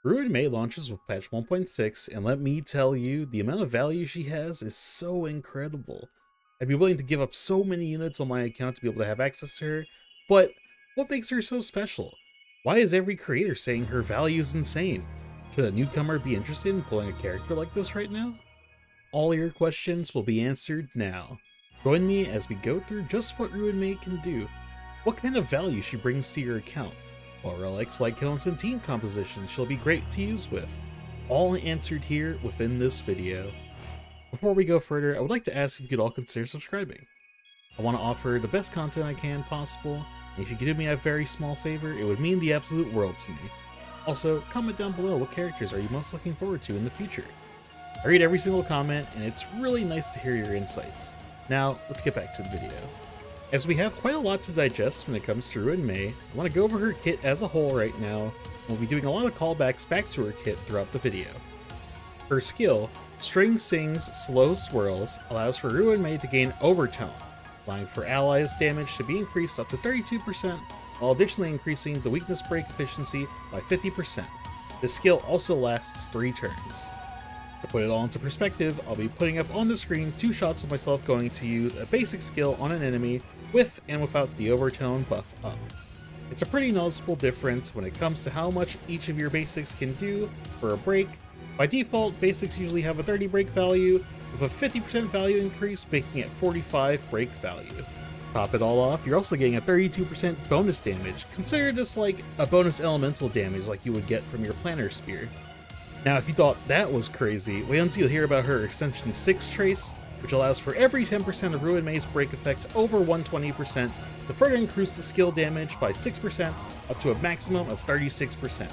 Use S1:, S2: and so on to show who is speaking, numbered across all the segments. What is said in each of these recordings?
S1: Ruan Mei launches with patch 1.6, and let me tell you, the amount of value she has is so incredible. I'd be willing to give up so many units on my account to be able to have access to her, but what makes her so special? Why is every creator saying her value is insane? Should a newcomer be interested in pulling a character like this right now? All your questions will be answered now. Join me as we go through just what Ruan Mei can do, what kind of value she brings to your account, what relics like kills and team compositions she'll be great to use with, all answered here within this video. Before we go further, I would like to ask if you could all consider subscribing. I want to offer the best content I can possible, and if you could do me a very small favor, it would mean the absolute world to me. Also, comment down below what characters are you most looking forward to in the future. I read every single comment, and it's really nice to hear your insights. Now, let's get back to the video. As we have quite a lot to digest when it comes to Ruan Mei, I want to go over her kit as a whole right now, and we'll be doing a lot of callbacks back to her kit throughout the video. Her skill, String Sings Slow Swirls, allows for Ruan Mei to gain Overtone, allowing for allies' damage to be increased up to 32%, while additionally increasing the weakness break efficiency by 50%. This skill also lasts 3 turns. To put it all into perspective, I'll be putting up on the screen 2 shots of myself going to use a basic skill on an enemy with and without the Overtone buff up. It's a pretty noticeable difference when it comes to how much each of your basics can do for a break. By default, basics usually have a 30 break value, with a 50% value increase making it 45 break value. To top it all off, you're also getting a 32% bonus damage. Consider this like a bonus elemental damage like you would get from your Planner Spear. Now, if you thought that was crazy, wait until you hear about her Extension 6 trace, which allows for every 10% of Ruan Mei's break effect over 120% to further increase the skill damage by 6% up to a maximum of 36%.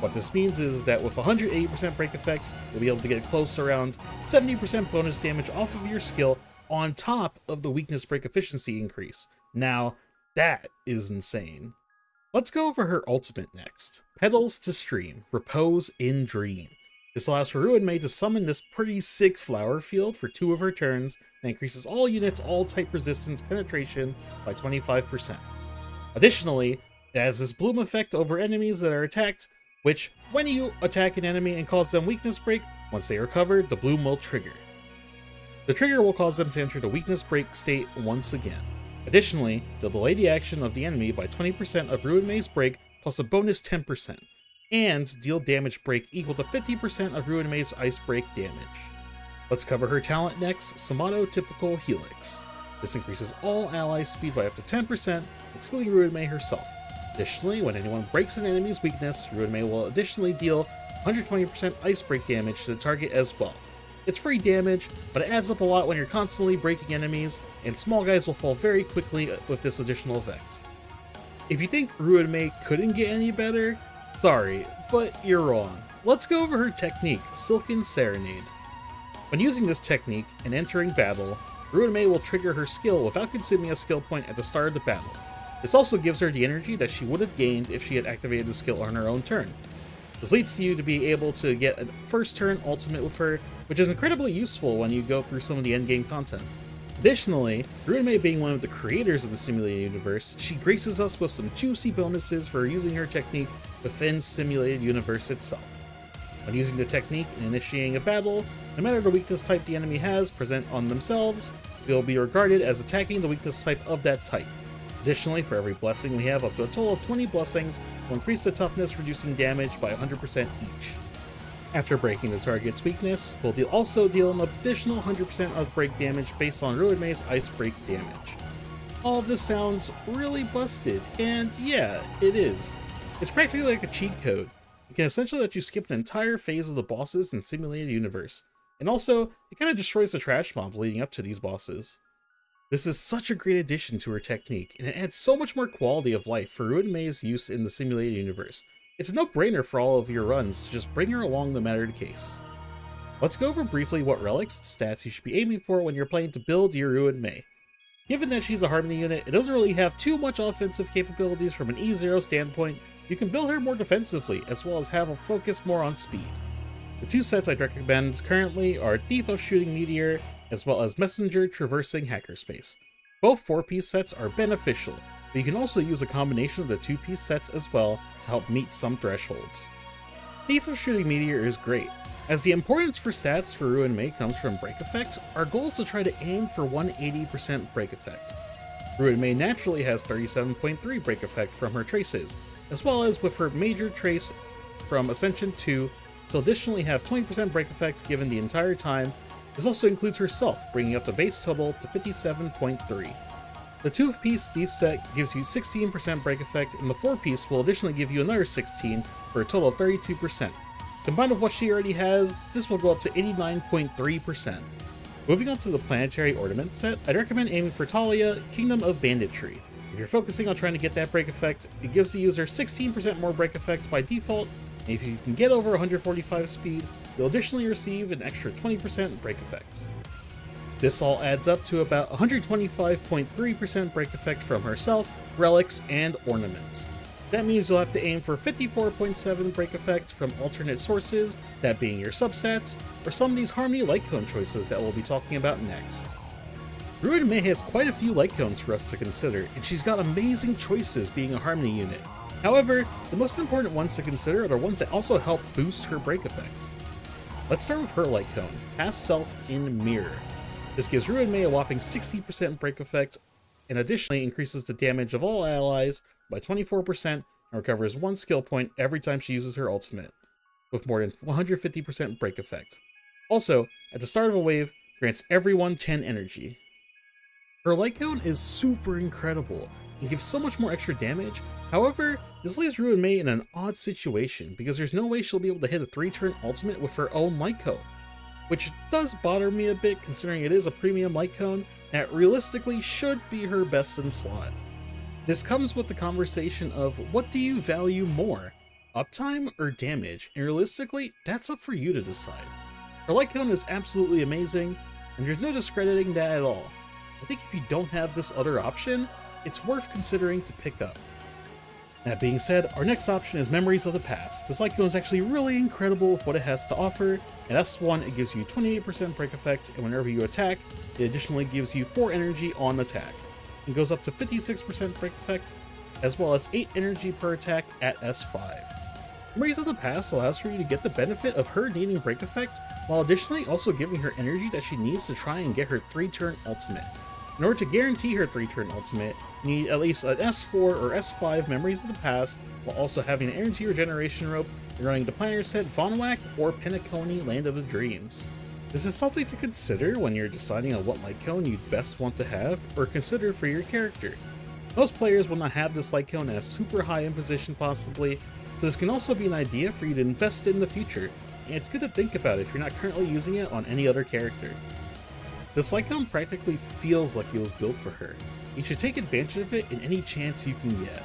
S1: What this means is that with 180% break effect, you'll be able to get close to around 70% bonus damage off of your skill on top of the weakness break efficiency increase. Now, that is insane. Let's go over her ultimate next. Petals to Stream, Repose in Dream. This allows for Ruan Mei to summon this pretty sick flower field for 2 of her turns and increases all units' all-type resistance penetration by 25%. Additionally, it has this bloom effect over enemies that are attacked, which, when you attack an enemy and cause them weakness break, once they recover, the bloom will trigger. The trigger will cause them to enter the weakness break state once again. Additionally, they'll delay the action of the enemy by 20% of Ruan Mei's break plus a bonus 10%, and deal damage break equal to 50% of Ruan Mei's ice break damage. Let's cover her talent next, Typical Helix. This increases all ally speed by up to 10%, excluding Ruan Mei herself. Additionally, when anyone breaks an enemy's weakness, Ruan Mei will additionally deal 120% ice break damage to the target as well. It's free damage, but it adds up a lot when you're constantly breaking enemies, and small guys will fall very quickly with this additional effect. If you think Ruan Mei couldn't get any better, sorry, but you're wrong. Let's go over her technique, Silken Serenade. When using this technique and entering battle, Ruan Mei will trigger her skill without consuming a skill point at the start of the battle. This also gives her the energy that she would have gained if she had activated the skill on her own turn. This leads to you to be able to get a first turn ultimate with her, which is incredibly useful when you go through some of the endgame content. Additionally, Ruan Mei being one of the creators of the simulated universe, she graces us with some juicy bonuses for using her technique within simulated universe itself. When using the technique and initiating a battle, no matter the weakness type the enemy has present on themselves, they will be regarded as attacking the weakness type of that type. Additionally, for every blessing we have up to a total of 20 blessings, will increase the toughness, reducing damage by 100% each. After breaking the target's weakness, we'll also deal an additional 100% of break damage based on Ruan Mei's ice break damage. All of this sounds really busted, and yeah, it is. It's practically like a cheat code. It can essentially let you skip an entire phase of the bosses in simulated universe, and also, it kind of destroys the trash mobs leading up to these bosses. This is such a great addition to her technique, and it adds so much more quality of life for Ruan Mei's use in the simulated universe. It's a no-brainer for all of your runs to just bring her along no matter the case. Let's go over briefly what relics stats you should be aiming for when you're playing to build your Ruan Mei. Given that she's a Harmony unit, it doesn't really have too much offensive capabilities from an E0 standpoint. You can build her more defensively, as well as have a focus more on speed. The 2 sets I'd recommend currently are Thief of Shooting Meteor, as well as Messenger Traversing Hackerspace. Both 4-piece sets are beneficial, but you can also use a combination of the 2-piece sets as well to help meet some thresholds. Lethal Shooting Meteor is great. As the importance for stats for Ruan Mei comes from break effect, our goal is to try to aim for 180% break effect. Ruan Mei naturally has 37.3 break effect from her traces, as well as with her major trace from Ascension 2, she'll additionally have 20% break effect given the entire time. This also includes herself, bringing up the base total to 57.3. The 2-piece Thief set gives you 16% break effect, and the 4-piece will additionally give you another 16 for a total of 32%. Combined with what she already has, this will go up to 89.3%. Moving on to the Planetary Ornament set, I'd recommend aiming for Talia, Kingdom of Banditry. If you're focusing on trying to get that break effect, it gives the user 16% more break effect by default, and if you can get over 145 speed, you'll additionally receive an extra 20% break effect. This all adds up to about 125.3% break effect from herself, relics, and ornaments. That means you'll have to aim for 54.7 break effect from alternate sources, that being your substats, or some of these Harmony light cone choices that we'll be talking about next. Ruan Mei has quite a few light cones for us to consider, and she's got amazing choices being a Harmony unit. However, the most important ones to consider are the ones that also help boost her break effect. Let's start with her light cone, Past Self in Mirror. This gives Ruan Mei a whopping 60% break effect, and additionally increases the damage of all allies by 24% and recovers 1 skill point every time she uses her ultimate, with more than 150% break effect. Also, at the start of a wave, grants everyone 10 energy. Her light cone is super incredible and gives so much more extra damage. However, this leaves Ruan Mei in an odd situation because there's no way she'll be able to hit a 3-turn ultimate with her own light cone, which does bother me a bit considering it is a premium light cone that realistically should be her best in slot. This comes with the conversation of what do you value more, uptime or damage, and realistically, that's up for you to decide. Her light cone is absolutely amazing, and there's no discrediting that at all. I think if you don't have this other option, it's worth considering to pick up. That being said, our next option is Memories of the Past. This light cone is actually really incredible with what it has to offer. At S1, it gives you 28% break effect, and whenever you attack, it additionally gives you 4 energy on attack. It goes up to 56% break effect, as well as 8 energy per attack at S5. Memories of the Past allows for you to get the benefit of her needing break effect, while additionally also giving her energy that she needs to try and get her 3-turn ultimate. In order to guarantee her 3-turn ultimate, you need at least an S4 or S5 Memories of the Past, while also having an energy regeneration rope and running the planner set Vonwak or Penacony Land of the Dreams. This is something to consider when you're deciding on what light cone you'd best want to have or consider for your character. Most players will not have this light cone as super high in position possibly, so this can also be an idea for you to invest in the future, and it's good to think about if you're not currently using it on any other character. This light cone practically feels like it was built for her. You should take advantage of it in any chance you can get.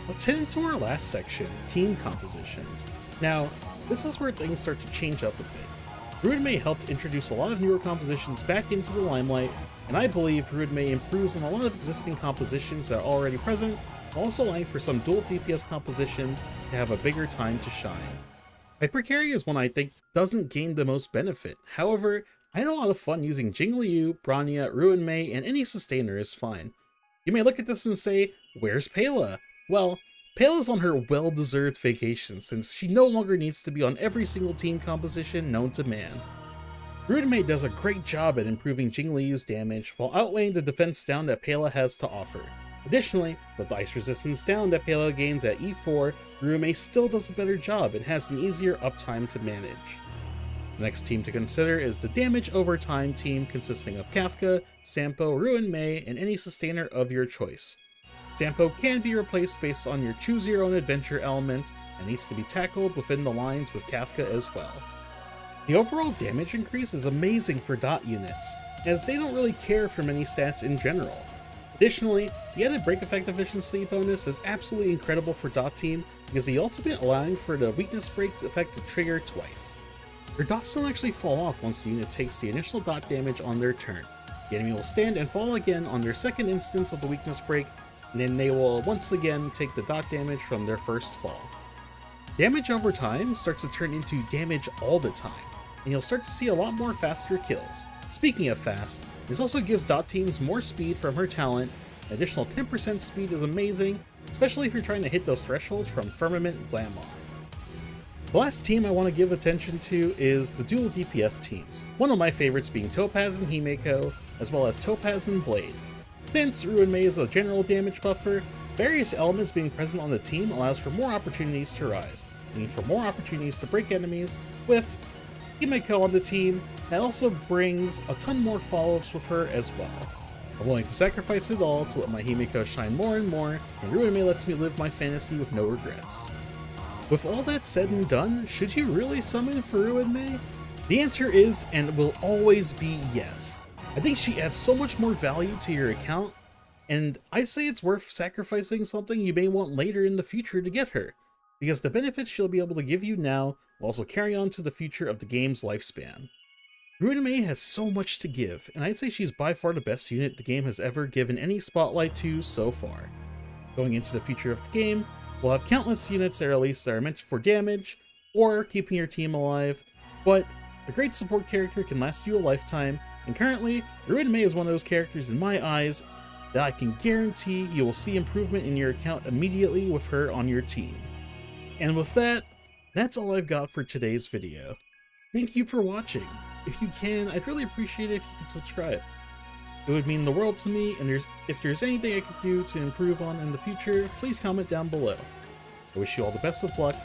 S1: Let's head into our last section, team compositions. Now, this is where things start to change up a bit. Ruan Mei helped introduce a lot of newer compositions back into the limelight, and I believe Ruan Mei improves on a lot of existing compositions that are already present, while also allowing for some dual DPS compositions to have a bigger time to shine. Hypercarry is one I think doesn't gain the most benefit. However, I had a lot of fun using Jingliu, Bronya, Ruan Mei, and any sustainer is fine. You may look at this and say, where's Pela? Well, Pela's on her well-deserved vacation since she no longer needs to be on every single team composition known to man. Ruan Mei does a great job at improving Jingliu's damage while outweighing the defense down that Pela has to offer. Additionally, with the ice resistance down that Pela gains at E4, Ruan Mei still does a better job and has an easier uptime to manage. The next team to consider is the damage over time team consisting of Kafka, Sampo, Ruan Mei, and any sustainer of your choice. Sampo can be replaced based on your choose your own adventure element and needs to be tackled within the lines with Kafka as well. The overall damage increase is amazing for dot units, as they don't really care for many stats in general. Additionally, the added break effect efficiency bonus is absolutely incredible for dot team because the ultimate allowing for the weakness break effect to trigger twice. Your dots don't actually fall off once the unit takes the initial dot damage on their turn. The enemy will stand and fall again on their second instance of the weakness break, and then they will once again take the dot damage from their first fall. Damage over time starts to turn into damage all the time, and you'll start to see a lot more faster kills. Speaking of fast, this also gives dot teams more speed from her talent. An additional 10% speed is amazing, especially if you're trying to hit those thresholds from Firmament Glamoth. The last team I want to give attention to is the dual DPS teams, one of my favorites being Topaz and Himeko, as well as Topaz and Blade. Since Ruan Mei is a general damage buffer, various elements being present on the team allows for more opportunities to rise, meaning for more opportunities to break enemies. With Himeko on the team, that also brings a ton more follow-ups with her as well. I'm willing to sacrifice it all to let my Himeko shine more and more, and Ruan Mei lets me live my fantasy with no regrets. With all that said and done, should you really summon for Ruan Mei? The answer is, and will always be, yes. I think she adds so much more value to your account, and I'd say it's worth sacrificing something you may want later in the future to get her, because the benefits she'll be able to give you now will also carry on to the future of the game's lifespan. Ruan Mei has so much to give, and I'd say she's by far the best unit the game has ever given any spotlight to so far. Going into the future of the game, we'll have countless units that are released that are meant for damage, or keeping your team alive, but a great support character can last you a lifetime, and currently, Ruan Mei is one of those characters in my eyes that I can guarantee you will see improvement in your account immediately with her on your team. And with that, that's all I've got for today's video. Thank you for watching. If you can, I'd really appreciate it if you could subscribe. It would mean the world to me, and if there's anything I could do to improve on in the future, please comment down below. I wish you all the best of luck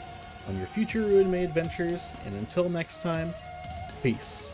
S1: on your future Ruan Mei adventures, and until next time, peace.